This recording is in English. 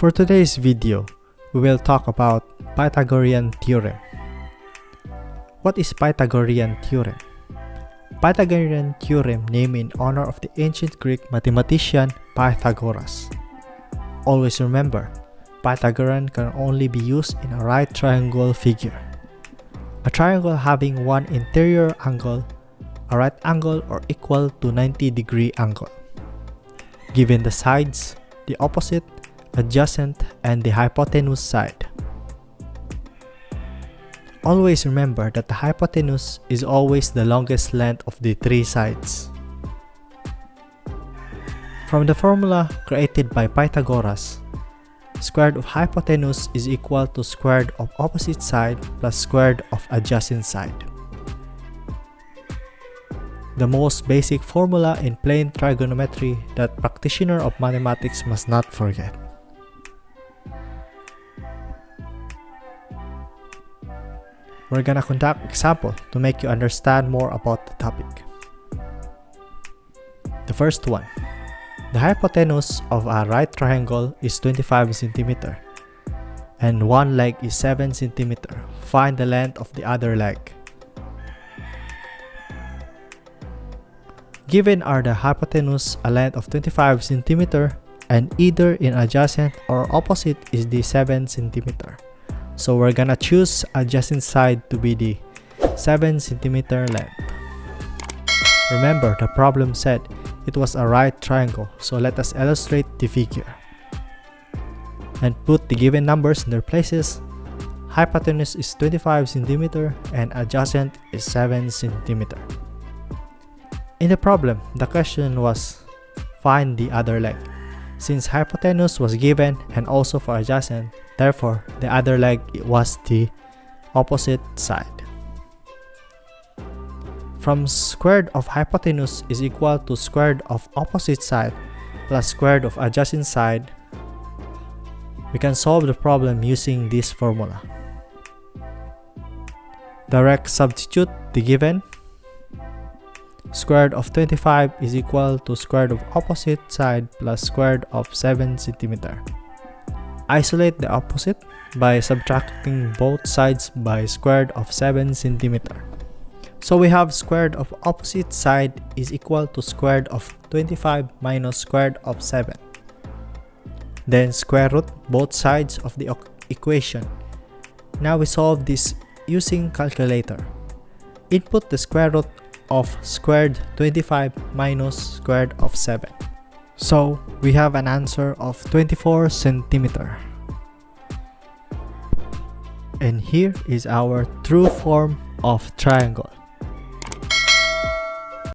For today's video, we will talk about Pythagorean Theorem. What is Pythagorean Theorem? Pythagorean Theorem named in honor of the ancient Greek mathematician Pythagoras. Always remember, Pythagorean can only be used in a right triangle figure. A triangle having one interior angle, a right angle or equal to 90-degree angle. Given the sides, the opposite, adjacent, and the hypotenuse side. Always remember that the hypotenuse is always the longest length of the three sides. From the formula created by Pythagoras, square root of hypotenuse is equal to square root of opposite side plus square root of adjacent side. The most basic formula in plane trigonometry that practitioner of mathematics must not forget. We're gonna conduct example to make you understand more about the topic. The first one. The hypotenuse of a right triangle is 25 cm and one leg is 7 cm. Find the length of the other leg. Given are the hypotenuse a length of 25 cm and either in adjacent or opposite is the 7 cm. So we're gonna choose adjacent side to be the 7 cm length. Remember, the problem said it was a right triangle, so let us illustrate the figure. And put the given numbers in their places. Hypotenuse is 25 cm and adjacent is 7 cm. In the problem, the question was find the other leg. Since hypotenuse was given and also for adjacent, therefore the other leg was the opposite side. From square root of hypotenuse is equal to square root of opposite side plus square root of adjacent side, we can solve the problem using this formula. Direct substitute the given. Square root of 25 is equal to square root of opposite side plus square root of 7 cm. Isolate the opposite by subtracting both sides by square root of 7 cm. So we have square root of opposite side is equal to square root of 25 minus square root of 7. Then square root both sides of the equation. Now we solve this using calculator. Input the square root of square root 25 minus square root of 7. So we have an answer of 24 cm. And here is our true form of triangle.